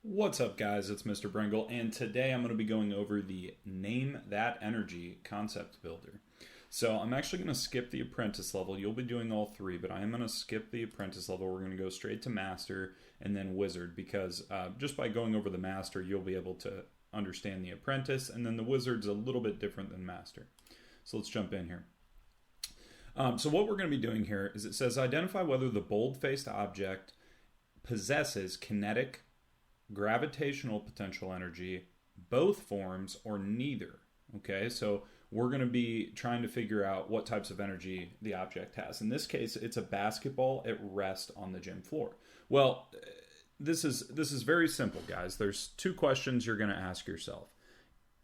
What's up, guys? It's Mr. Brengle, and today I'm going to be going over the Name That Energy concept builder. So I'm actually going to skip the apprentice level. You'll be doing all three, but I am going to skip the apprentice level. We're going to go straight to master and then wizard, because just by going over the master, you'll be able to understand the apprentice, and then the wizard's a little bit different than master. So let's jump in here. So what we're going to be doing here is it says identify whether the bold-faced object possesses kinetic, gravitational potential energy, both forms, or neither. Okay, so we're going to be trying to figure out what types of energy the object has. In this case, it's a basketball at rest on the gym floor. Well, this is very simple, guys. There's two questions you're going to ask yourself.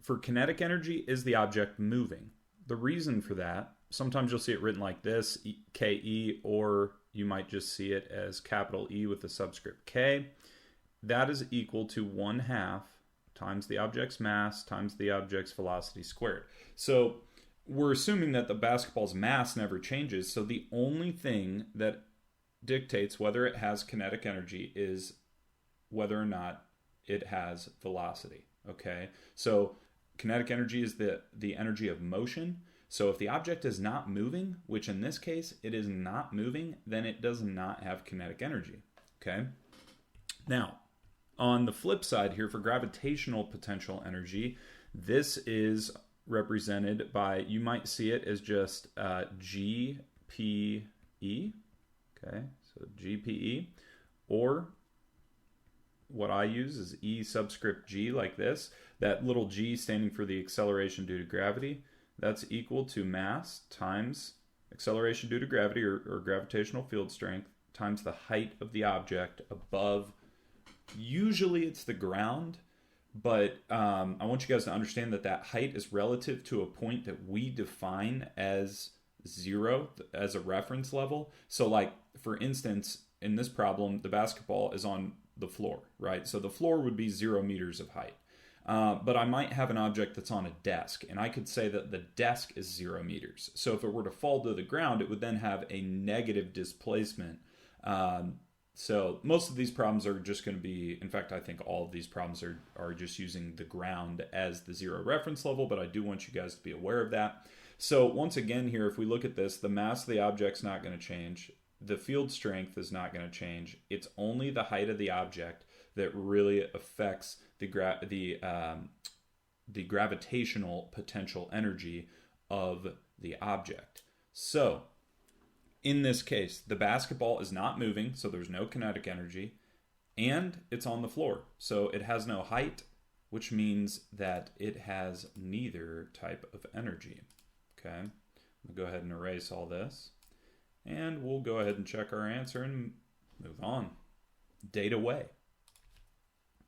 For kinetic energy, is the object moving? The reason for that, sometimes you'll see it written like this, KE, or you might just see it as capital E with the subscript K. That is equal to 1/2 times the object's mass times the object's velocity squared. So we're assuming that the basketball's mass never changes, so the only thing that dictates whether it has kinetic energy is whether or not it has velocity. Okay, so kinetic energy is the energy of motion. So if the object is not moving, which in this case it is not moving, then it does not have kinetic energy. Okay, now on the flip side here, for gravitational potential energy, this is represented by, you might see it as just GPE, okay, so GPE, or what I use is E subscript G, like this, that little G standing for the acceleration due to gravity. That's equal to mass times acceleration due to gravity, or gravitational field strength, times the height of the object above. Usually it's the ground, but I want you guys to understand that that height is relative to a point that we define as 0 as a reference level. So like, for instance, in this problem, the basketball is on the floor, right? So the floor would be 0 meters of height. But I might have an object that's on a desk, and I could say that the desk is 0 meters. So if it were to fall to the ground, it would then have a negative displacement. So most of these problems are just going to be, in fact, I think all of these problems are just using the ground as the 0 reference level, but I do want you guys to be aware of that. So once again here, if we look at this, the mass of the object's not going to change. The field strength is not going to change. It's only the height of the object that really affects the gravitational potential energy of the object. So in this case, the basketball is not moving, so there's no kinetic energy, and it's on the floor, so it has no height, which means that it has neither type of energy. Okay, I'm going to go ahead and erase all this, and we'll go ahead and check our answer and move on. Data away.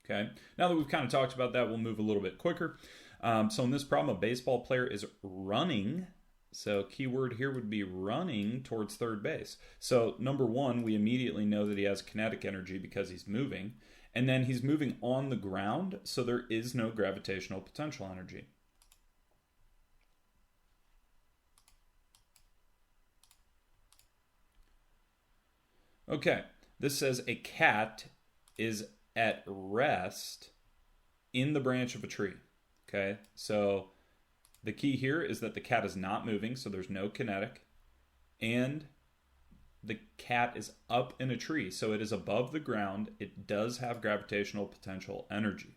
Okay, now that we've kind of talked about that, we'll move a little bit quicker. So in this problem, a baseball player is running. So keyword here would be running towards third base. So number one, we immediately know that he has kinetic energy because he's moving. And then he's moving on the ground, so there is no gravitational potential energy. Okay, this says a cat is at rest in the branch of a tree. Okay, so the key here is that the cat is not moving, so there's no kinetic, and the cat is up in a tree, so it is above the ground. It does have gravitational potential energy.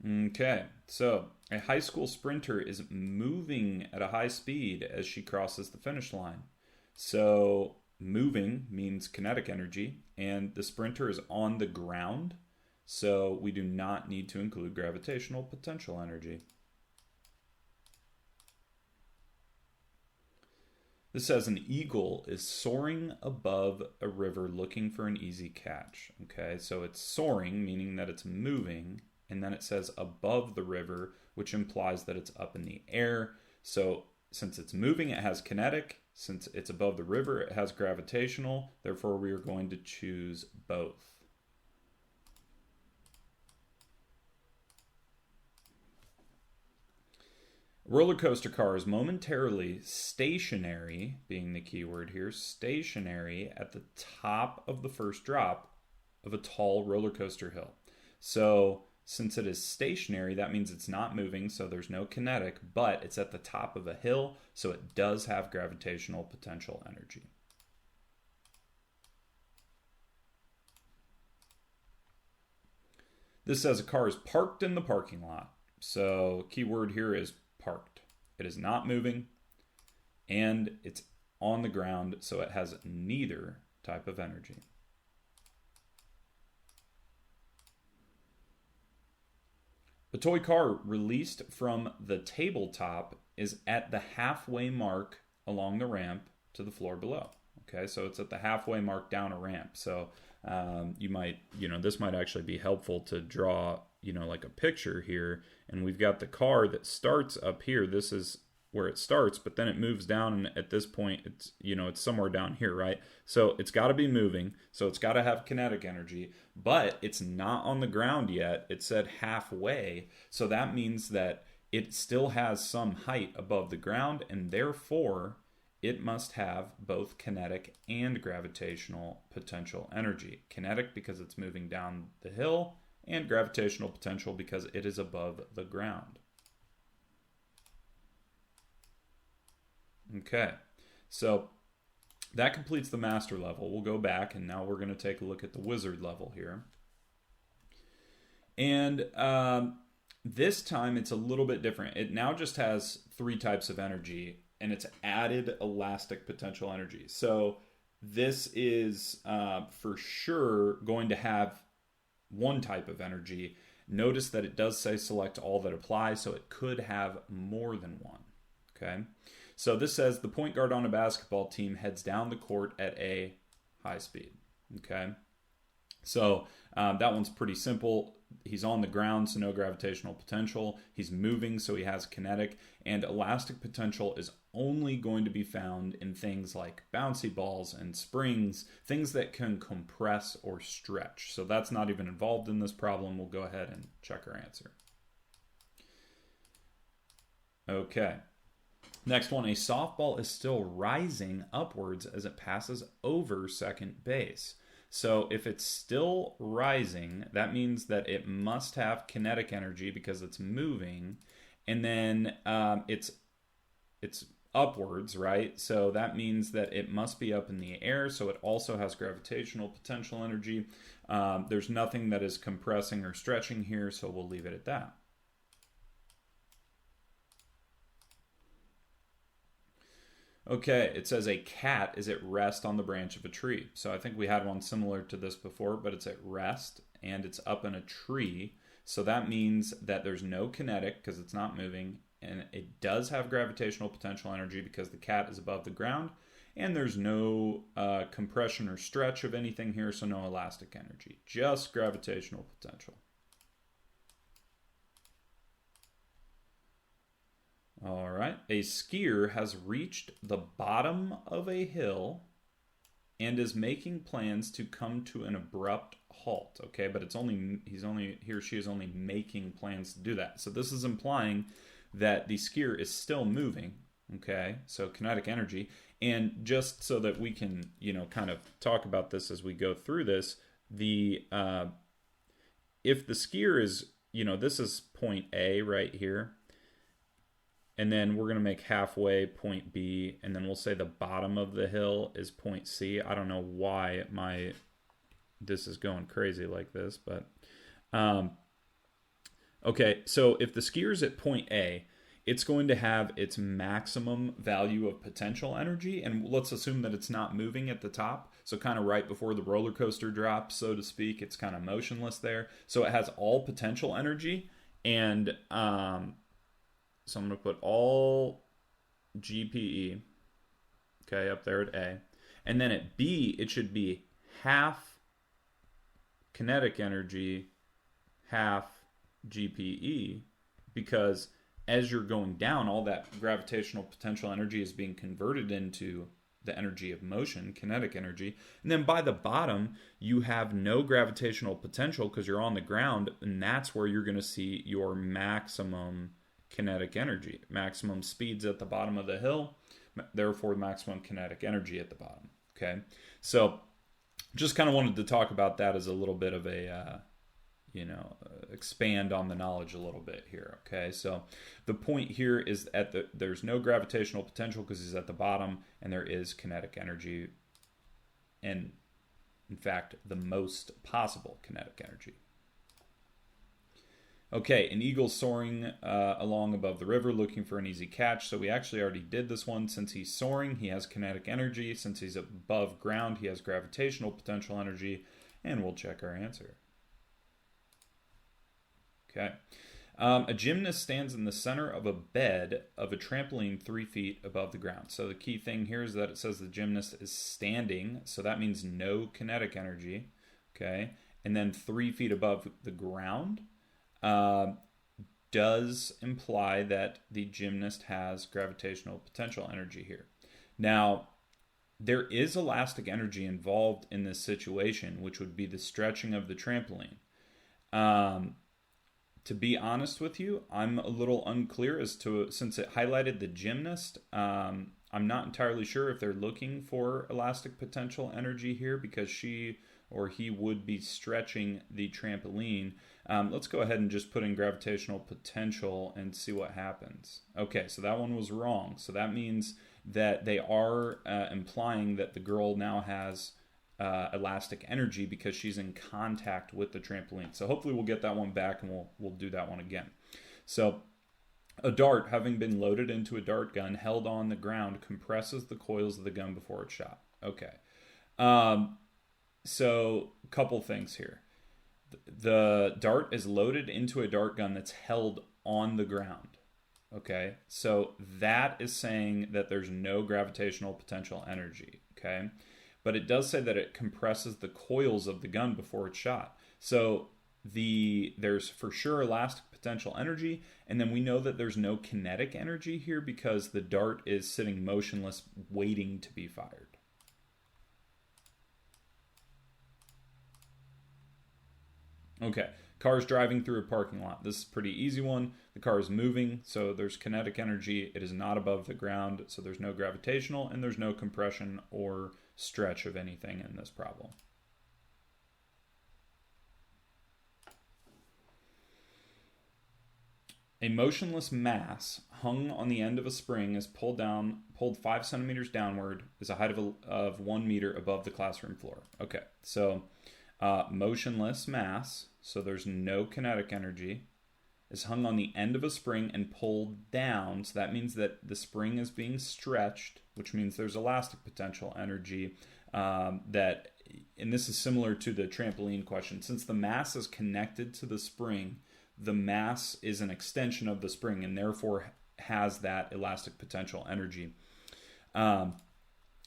Okay, so a high school sprinter is moving at a high speed as she crosses the finish line. So moving means kinetic energy, and the sprinter is on the ground, so we do not need to include gravitational potential energy. This says an eagle is soaring above a river looking for an easy catch. Okay, so it's soaring, meaning that it's moving, and then it says above the river, which implies that it's up in the air. So since it's moving, it has kinetic. Since it's above the river, it has gravitational. Therefore, we are going to choose both. A roller coaster car is momentarily stationary, being the key word here, stationary at the top of the first drop of a tall roller coaster hill. So since it is stationary, that means it's not moving, so there's no kinetic, but it's at the top of a hill, so it does have gravitational potential energy. This says a car is parked in the parking lot. So key word here is parked. It is not moving, and it's on the ground, so it has neither type of energy. A toy car released from the tabletop is at the halfway mark along the ramp to the floor below. Okay, so it's at the halfway mark down a ramp. So you might, this might actually be helpful to draw, like a picture here. And we've got the car that starts up here. This is where it starts, but then it moves down, and at this point, it's, it's somewhere down here, right? So it's got to be moving, so it's got to have kinetic energy, but it's not on the ground yet. It said halfway, so that means that it still has some height above the ground, and therefore it must have both kinetic and gravitational potential energy. Kinetic because it's moving down the hill, and gravitational potential because it is above the ground. Okay, so that completes the master level. We'll go back, and now we're going to take a look at the wizard level here. And this time it's a little bit different. It now just has 3 types of energy, and it's added elastic potential energy. So this is for sure going to have 1 type of energy. Notice that it does say select all that apply, so it could have more than 1. Okay. So this says the point guard on a basketball team heads down the court at a high speed. Okay. So that one's pretty simple. He's on the ground, so no gravitational potential. He's moving, so he has kinetic. And elastic potential is only going to be found in things like bouncy balls and springs, things that can compress or stretch. So that's not even involved in this problem. We'll go ahead and check our answer. Okay. Next one, a softball is still rising upwards as it passes over second base. So if it's still rising, that means that it must have kinetic energy because it's moving, and then it's upwards, right? So that means that it must be up in the air, so it also has gravitational potential energy. There's nothing that is compressing or stretching here, so we'll leave it at that. Okay, it says a cat is at rest on the branch of a tree. So I think we had one similar to this before, but it's at rest and it's up in a tree. So that means that there's no kinetic because it's not moving, and it does have gravitational potential energy because the cat is above the ground, and there's no compression or stretch of anything here, so no elastic energy, just gravitational potential. All right, a skier has reached the bottom of a hill and is making plans to come to an abrupt halt. Okay, but he or she is only making plans to do that. So this is implying that the skier is still moving. Okay, so kinetic energy. And just so that we can, kind of talk about this as we go through this, if the skier is, this is point A right here. And then we're going to make halfway point B, and then we'll say the bottom of the hill is point C. I don't know why this is going crazy like this, but okay, so if the skier's at point A, it's going to have its maximum value of potential energy, and let's assume that it's not moving at the top, so kind of right before the roller coaster drops, so to speak, it's kind of motionless there. So it has all potential energy, and so I'm going to put all GPE, okay, up there at A. And then at B, it should be half kinetic energy, half GPE, because as you're going down, all that gravitational potential energy is being converted into the energy of motion, kinetic energy. And then by the bottom, you have no gravitational potential because you're on the ground, and that's where you're going to see your maximum kinetic energy. Maximum speeds at the bottom of the hill, therefore maximum kinetic energy at the bottom. Okay, so just kind of wanted to talk about that as a little bit of a, expand on the knowledge a little bit here. Okay, so the point here is there's no gravitational potential because he's at the bottom, and there is kinetic energy, and in fact, the most possible kinetic energy. Okay, an eagle soaring along above the river looking for an easy catch. So we actually already did this one. Since he's soaring, he has kinetic energy. Since he's above ground, he has gravitational potential energy. And we'll check our answer. Okay. A gymnast stands in the center of a bed of a trampoline 3 feet above the ground. So the key thing here is that it says the gymnast is standing. So that means no kinetic energy. Okay. And then 3 feet above the ground does imply that the gymnast has gravitational potential energy here. Now, there is elastic energy involved in this situation, which would be the stretching of the trampoline. To be honest with you, I'm a little unclear as to, since it highlighted the gymnast, I'm not entirely sure if they're looking for elastic potential energy here because she or he would be stretching the trampoline. Let's go ahead and just put in gravitational potential and see what happens. Okay, so that one was wrong. So that means that they are implying that the girl now has elastic energy because she's in contact with the trampoline. So hopefully we'll get that one back and we'll do that one again. So a dart, having been loaded into a dart gun, held on the ground, compresses the coils of the gun before it's shot. Okay. So a couple things here. The dart is loaded into a dart gun that's held on the ground. Okay. So that is saying that there's no gravitational potential energy. Okay. But it does say that it compresses the coils of the gun before it's shot. So there's for sure elastic potential energy, and then we know that there's no kinetic energy here because the dart is sitting motionless waiting to be fired. Okay, car's driving through a parking lot. This is a pretty easy one. The car is moving, so there's kinetic energy. It is not above the ground, so there's no gravitational, and there's no compression or stretch of anything in this problem. A motionless mass hung on the end of a spring is pulled 5 centimeters downward, is a height of 1 meter above the classroom floor. Okay, so motionless mass, so there's no kinetic energy, is hung on the end of a spring and pulled down. So that means that the spring is being stretched, which means there's elastic potential energy. And this is similar to the trampoline question. Since the mass is connected to the spring, the mass is an extension of the spring and therefore has that elastic potential energy. And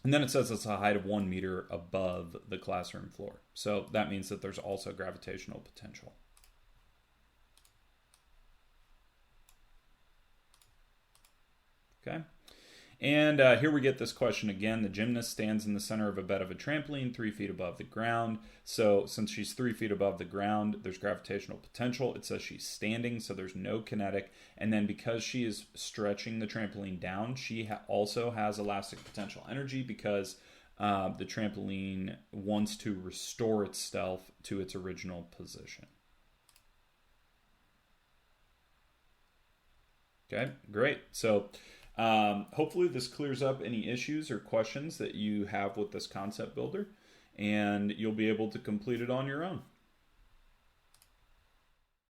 then it says it's a height of 1 meter above the classroom floor. So that means that there's also gravitational potential. Okay. And here we get this question again. The gymnast stands in the center of a bed of a trampoline 3 feet above the ground. So since she's 3 feet above the ground, there's gravitational potential. It says she's standing, so there's no kinetic. And then because she is stretching the trampoline down, she also has elastic potential energy because the trampoline wants to restore itself to its original position. Okay, great. So hopefully this clears up any issues or questions that you have with this concept builder, and you'll be able to complete it on your own.